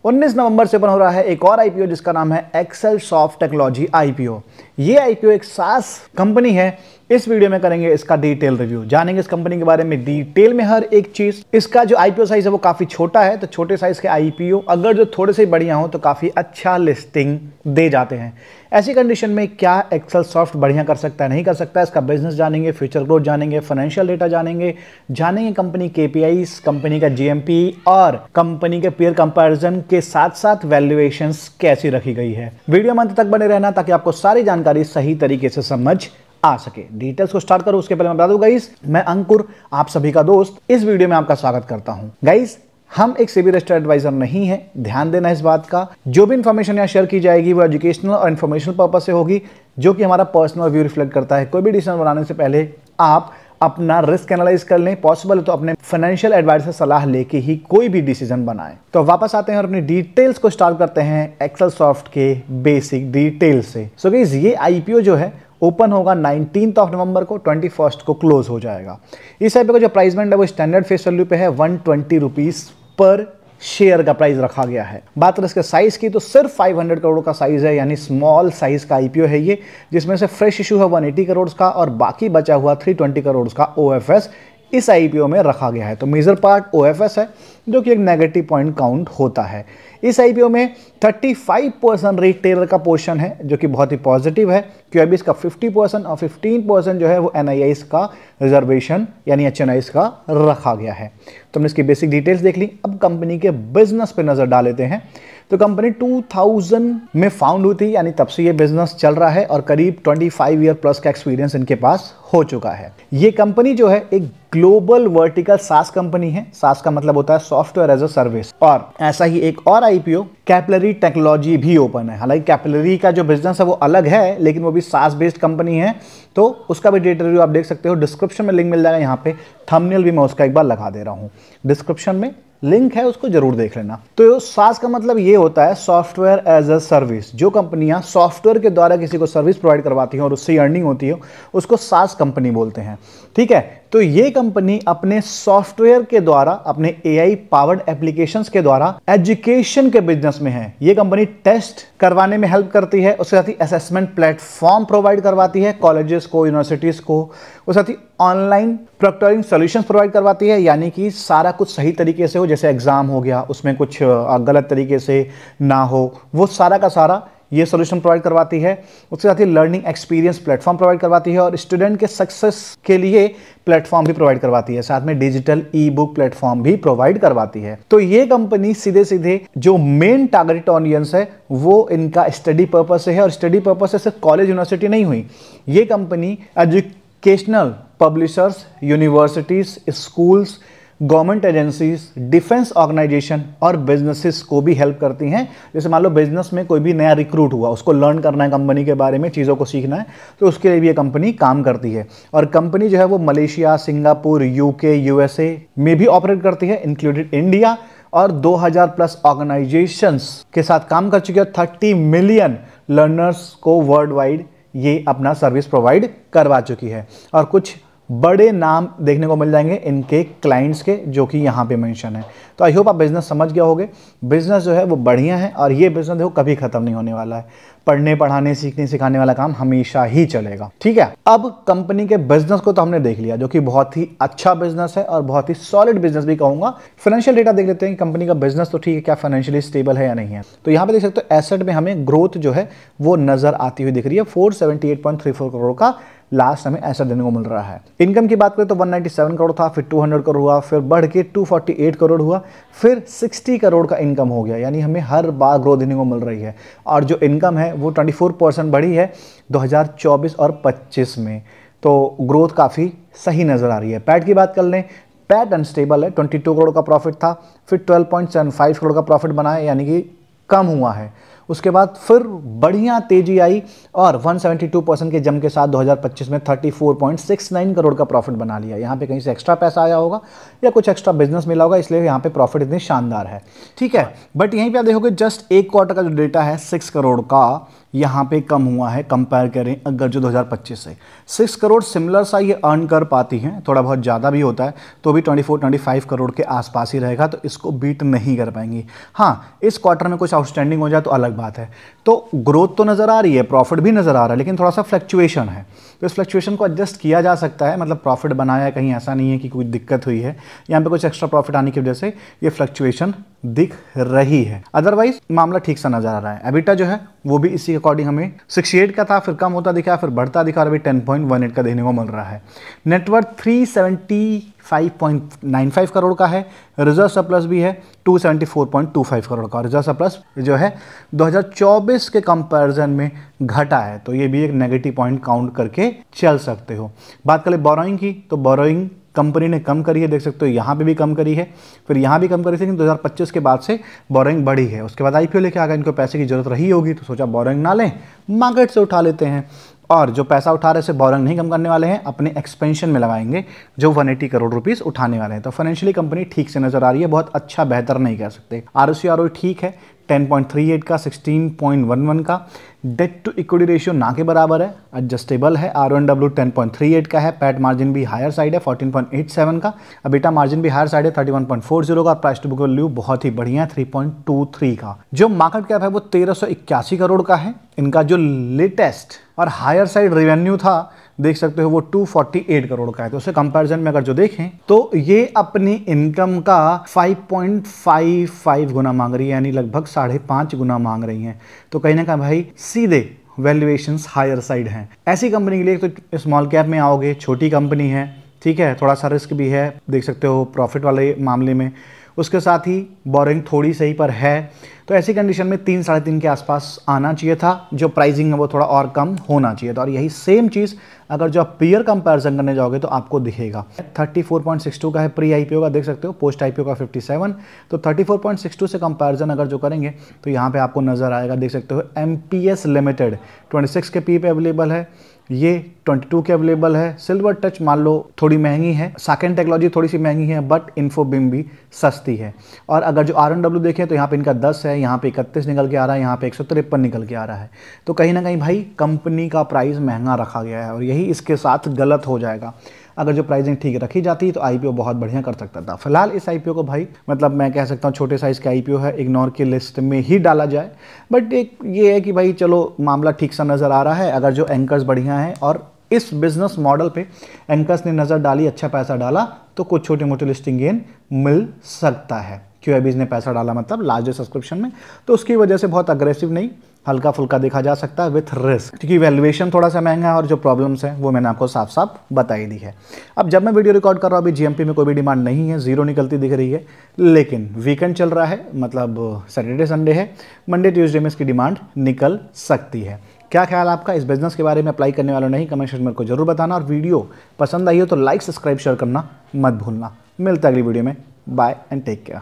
19 नवंबर से ओपन हो रहा है एक और आईपीओ जिसका नाम है एक्सेलसॉफ्ट टेक्नोलॉजी आईपीओ। ये आईपीओ एक सास कंपनी है। इस वीडियो में करेंगे इसका डिटेल रिव्यू, जानेंगे इस कंपनी के बारे में डिटेल में हर एक चीज। इसका जो आईपीओ साइज है वो काफी छोटा है, तो छोटे साइज के आईपीओ अगर जो थोड़े से बढ़िया हो तो काफी अच्छा लिस्टिंग दे जाते हैं। ऐसी कंडीशन में क्या एक्सेलसॉफ्ट बढ़िया कर सकता है, नहीं कर सकता है, इसका बिजनेस जानेंगे, फ्यूचर ग्रोथ जानेंगे, फाइनेंशियल डेटा जानेंगे कंपनी केपीआईज, कंपनी का जीएमपी और कंपनी के पीयर कंपैरिजन के साथ साथ वैल्यूएशंस कैसी रखी गई है। वीडियो में अंत तक बने रहना ताकि आपको सारी जानकारी सही तरीके से समझ आ सके। डिटेल्स को स्टार्ट करो उसके पहले मैं बता दूं गाइस, मैं अंकुर आप सभी का दोस्त इस वीडियो में आपका स्वागत करता हूं। गाइस हम एक सेबी रजिस्टर्ड एडवाइजर नहीं है, ध्यान देना इस बात का। जो भी इंफॉर्मेशन यहाँ शेयर की जाएगी वो एजुकेशनल और इन्फॉर्मेशनल पर्पस से होगी, जो कि हमारा पर्सनल व्यू रिफ्लेक्ट करता है। कोई भी डिसीजन बनाने से पहले आप अपना रिस्क एनालाइज कर लें, पॉसिबल है तो अपने फाइनेंशियल एडवाइजर से सलाह लेके ही कोई भी डिसीजन बनाएं। तो वापस आते हैं और अपनी डिटेल्स को स्टार्ट करते हैं एक्सेलसॉफ्ट के बेसिक डिटेल से। सो गाइस ये आईपीओ जो है ओपन होगा 19 नवंबर को, 21 को क्लोज हो जाएगा। इस आईपीओ का जो प्राइस बैंड है वो स्टैंडर्ड फेस वैल्यू पे है 120 रुपीज पर शेयर का प्राइस रखा गया है। बात करें इसके साइज की तो सिर्फ 500 करोड़ का साइज है, यानी स्मॉल साइज का आईपीओ है ये, जिसमें से फ्रेश इशू है 180 करोड़ का और बाकी बचा हुआ 320 करोड़ का ओएफएस इस आईपीओ में रखा गया है। तो मेजर पार्ट ओएफएस है जो कि एक नेगेटिव पॉइंट काउंट होता है। इस आईपीओ में 35% रिटेलर का पोर्शन है जो कि बहुत ही पॉजिटिव है, क्योंकि इसका 50% और 15% जो है वो एनआईआईस का रिजर्वेशन यानी एचएनआईस का रखा गया है। तो हमने इसकी बेसिक डिटेल्स देख ली। अब कंपनी के बिजनेस पे नजर डाल लेते हैं। तो कंपनी 2000 में फाउंड हुई थी, यानी तब से ये बिजनेस चल रहा है और करीब 25 ईयर प्लस का एक्सपीरियंस इनके पास हो चुका है। ये कंपनी जो है एक ग्लोबल वर्टिकल सास कंपनी है। सास का मतलब होता है सॉफ्टवेयर एज अ सर्विस। और ऐसा ही एक और आईपीओ कैपिलरी टेक्नोलॉजी भी ओपन है। हालांकि कैपिलरी का जो बिजनेस है वो अलग है, लेकिन वो भी सास बेस्ड कंपनी है, तो उसका भी डेटा रिव्यू आप देख सकते हो। डिस्क्रिप्शन में लिंक मिल जाएगा, यहाँ पे थंबनेल भी मैं उसका एक बार लगा दे रहा हूँ। डिस्क्रिप्शन में लिंक है, उसको जरूर देख लेना। तो सास का मतलब ये होता है सॉफ्टवेयर एज अ सर्विस। जो कंपनियां सॉफ्टवेयर के द्वारा किसी को सर्विस प्रोवाइड करवाती हैं और उससे अर्निंग होती है उसको सास कंपनी बोलते हैं। ठीक है, तो ये कंपनी अपने सॉफ्टवेयर के द्वारा, अपने एआई पावर्ड एप्लीकेशंस के द्वारा एजुकेशन के बिजनेस में है। ये कंपनी टेस्ट करवाने में हेल्प करती है, उसके साथ ही असेसमेंट प्लेटफॉर्म प्रोवाइड करवाती है कॉलेजेस को, यूनिवर्सिटीज को, उसके साथ ही ऑनलाइन प्रोक्टरिंग सॉल्यूशंस प्रोवाइड करवाती है, यानी कि सारा कुछ सही तरीके से हो। जैसे एग्जाम हो गया, उसमें कुछ गलत तरीके से ना हो, वो सारा का सारा ये सॉल्यूशन प्रोवाइड करवाती है। उसके साथ ही लर्निंग एक्सपीरियंस प्लेटफॉर्म प्रोवाइड करवाती है और स्टूडेंट के सक्सेस के लिए प्लेटफॉर्म भी प्रोवाइड करवाती है। साथ में डिजिटल ई बुक प्लेटफॉर्म भी प्रोवाइड करवाती है। तो ये कंपनी सीधे सीधे जो मेन टारगेट ऑडियंस है वो इनका स्टडी पर्पस से है, और स्टडी पर्पस से सिर्फ कॉलेज यूनिवर्सिटी नहीं हुई। ये company educational publishers, universities, schools, government agencies, defence organisation और बिजनेसेस को भी हेल्प करती हैं। जैसे मान लो बिजनेस में कोई भी नया रिक्रूट हुआ, उसको लर्न करना है कंपनी के बारे में, चीज़ों को सीखना है, तो उसके लिए भी ये कंपनी काम करती है। और कंपनी जो है वो मलेशिया, सिंगापुर, यूके, यूएसए में भी ऑपरेट करती है, इंक्लूडेड इंडिया, और 2000 प्लस ऑर्गेनाइजेशंस के साथ काम कर चुकी है। 30 मिलियन लर्नर्स को वर्ल्ड वाइड ये अपना सर्विस प्रोवाइड करवा चुकी है। और कुछ बड़े नाम देखने को मिल जाएंगे इनके क्लाइंट्स के, जो कि यहाँ पे मेंशन है। तो आई होप आप बिजनेस समझ गए होगे। बिजनेस जो है वो बढ़िया है और ये बिजनेस देखो कभी खत्म नहीं होने वाला है। पढ़ने, पढ़ाने, सीखने, सिखाने वाला काम हमेशा ही चलेगा। ठीक है, अब कंपनी के बिजनेस को तो हमने देख लिया, जो कि बहुत ही अच्छा बिजनेस है और बहुत ही सॉलिड बिजनेस भी कहूंगा। फाइनेंशियल डेटा देख लेते हैं कंपनी का बिजनेस, तो ठीक है, क्या फाइनेंशियली स्टेबल है या नहीं है। तो यहाँ पे देख सकते हो एसेट में हमें ग्रोथ जो है वो नजर आती हुई दिख रही है। 478.34 करोड़ का लास्ट हमें ऐसा देने को मिल रहा है। इनकम की बात करें तो 197 करोड़ था, फिर 200 करोड़ हुआ, फिर बढ़ के 248 करोड़ हुआ, फिर 60 करोड़ का इनकम हो गया। यानी हमें हर बार ग्रोथ देने को मिल रही है। और जो इनकम है वो 24% बढ़ी है 2024 और 25 में। तो ग्रोथ काफ़ी सही नज़र आ रही है। पैट की बात कर लें, पैट अनस्टेबल है, 22 करोड़ का प्रॉफिट था, फिर 12.75 करोड़ का प्रॉफिट बना है, यानी कि कम हुआ है। उसके बाद फिर बढ़िया तेजी आई और 172% के जंप के साथ 2025 में 34.69 करोड़ का प्रॉफिट बना लिया। यहाँ पे कहीं से एक्स्ट्रा पैसा आया होगा या कुछ एक्स्ट्रा बिजनेस मिला होगा, इसलिए यहाँ पे प्रॉफिट इतनी शानदार है। ठीक है, बट यहीं पे आप देखोगे जस्ट एक क्वार्टर का जो डेटा है 6 करोड़ का, यहाँ पे कम हुआ है कंपेयर करें अगर जो 2025 से 6 करोड़ सिमिलर सा ये अर्न कर पाती हैं, थोड़ा बहुत ज़्यादा भी होता है तो भी 24-25 करोड़ के आसपास ही रहेगा, तो इसको बीट नहीं कर पाएंगी। हाँ, इस क्वार्टर में कुछ आउटस्टैंडिंग हो जाए तो अलग बात है। तो ग्रोथ तो नज़र आ रही है, प्रॉफिट भी नज़र आ रहा है, लेकिन थोड़ा सा फ्लक्चुएशन है, तो इस फ्लक्चुएशन को एडजस्ट किया जा सकता है। मतलब प्रॉफिट बनाया है, कहीं ऐसा नहीं है कि कोई दिक्कत हुई है, यहाँ पे कुछ एक्स्ट्रा प्रॉफिट आने की वजह से ये फ्लक्चुएशन दिख रही है। अदरवाइज मामला ठीक सा नजर आ रहा है। एबिटा जो है वो भी इसी अकॉर्डिंग हमें 68 का था, फिर कम होता दिखा, फिर बढ़ता दिखा और अभी 10.18 का देखने को मिल रहा है। नेटवर्थ 375.95 करोड़ का है। रिजर्व सरप्लस भी है 274.25 करोड़ का। रिजर्व सरप्लस जो है 2024 के कंपैरिजन में घटा है, तो ये भी एक नेगेटिव पॉइंट काउंट करके चल सकते हो। बात करें बोरोइंग की, तो बोरोइंग कंपनी ने कम करी है, देख सकते हो यहाँ पे भी कम करी है, फिर यहाँ भी कम करी थी, लेकिन 2025 के बाद से बोरोइंग बढ़ी है। उसके बाद आईपीओ लेके आ गए, इनको पैसे की जरूरत रही होगी तो सोचा बोरोइंग ना लें, मार्केट से उठा लेते हैं, और जो पैसा उठा रहे से बोरोइंग नहीं कम करने वाले हैं, अपने एक्सपेंशन में लगाएंगे जो 180 करोड़ रुपीस उठाने वाले हैं। तो फाइनेंशियली कंपनी ठीक से नजर आ रही है, बहुत अच्छा बेहतर नहीं कह सकते। आरओसी आरओई ठीक है, 10.38 का, 16.11 का। डेट टू इक्विटी रेशियो ना के बराबर है, एडजस्टेबल है। RONW 10.38 का है। पैट मार्जिन भी हायर साइड है 14.87 का। एबिटा मार्जिन भी हायर साइड है 31.40 का। प्राइस टू बुक वैल्यू बहुत ही बढ़िया है 3.23 का। जो मार्केट कैप है वो 1381 करोड़ का है। इनका जो लेटेस्ट और हायर साइड रेवेन्यू था, देख सकते हो वो 248 करोड़ का है। तो उससे कंपैरिजन में अगर जो देखें तो ये अपनी इनकम का 5.55 गुना मांग रही है, यानी लगभग 5.5 गुना मांग रही हैं। तो कहीं ना कहीं भाई सीधे वैल्यूएशंस हायर साइड हैं। ऐसी कंपनी के लिए तो स्मॉल कैप में आओगे, छोटी कंपनी है, ठीक है, थोड़ा सा रिस्क भी है, देख सकते हो प्रॉफिट वाले मामले में। उसके साथ ही बोरिंग थोड़ी सही पर है, तो ऐसी कंडीशन में 3-3.5 के आसपास आना चाहिए था। जो प्राइसिंग है वो थोड़ा और कम होना चाहिए था, और यही सेम चीज़ अगर जो आप पीयर कंपैरिजन करने जाओगे तो आपको दिखेगा। 34.62 का है प्री आईपीओ का, देख सकते हो, पोस्ट आईपीओ का 57। तो 34.62 से कंपैरिजन अगर जो करेंगे तो यहाँ पे आपको नजर आएगा, देख सकते हो MPS लिमिटेड 26 के पी पे अवेलेबल है, ये 22 के अवेलेबल है। सिल्वर टच मान लो थोड़ी महंगी है, साकेन टेक्नोलॉजी थोड़ी सी महंगी है, बट इन्फोबिम भी सस्ती है। और अगर जो RNW देखें तो यहाँ पे इनका 10 है, यहाँ पे 31 निकल के आ रहा है, यहाँ पे 153 निकल के आ रहा है। तो कहीं ना कहीं भाई कंपनी का प्राइस महंगा रखा गया है, और यही इसके साथ गलत हो जाएगा। अगर जो प्राइसिंग ठीक रखी जाती तो आईपीओ बहुत बढ़िया कर सकता था। फिलहाल इस आईपीओ को भाई मतलब मैं कह सकता हूँ छोटे साइज़ का आईपीओ है, इग्नोर की लिस्ट में ही डाला जाए। बट एक ये है कि भाई चलो मामला ठीक सा नज़र आ रहा है। अगर जो एंकर्स बढ़िया हैं और इस बिजनेस मॉडल पे एंकर्स ने नज़र डाली, अच्छा पैसा डाला, तो कुछ छोटे मोटे लिस्टिंग गेन मिल सकता है। QIBs ने पैसा डाला मतलब लार्ज सब्सक्रिप्शन में, तो उसकी वजह से बहुत अग्रेसिव नहीं, हल्का फुल्का देखा जा सकता है विथ रिस्क, क्योंकि वैल्यूएशन थोड़ा सा महंगा है और जो प्रॉब्लम्स हैं वो मैंने आपको साफ साफ बताई दी है। अब जब मैं वीडियो रिकॉर्ड कर रहा हूँ अभी GMP में कोई भी डिमांड नहीं है, जीरो निकलती दिख रही है, लेकिन वीकेंड चल रहा है, मतलब सैटरडे संडे है, मंडे ट्यूसडे में इसकी डिमांड निकल सकती है। क्या ख्याल आपका इस बिजनेस के बारे में? अप्लाई करने वालों नहीं, कमेंट सेक्शन में को जरूर बताना, और वीडियो पसंद आई हो तो लाइक सब्सक्राइब शेयर करना मत भूलना। मिलता है अगली वीडियो में, बाय एंड टेक केयर।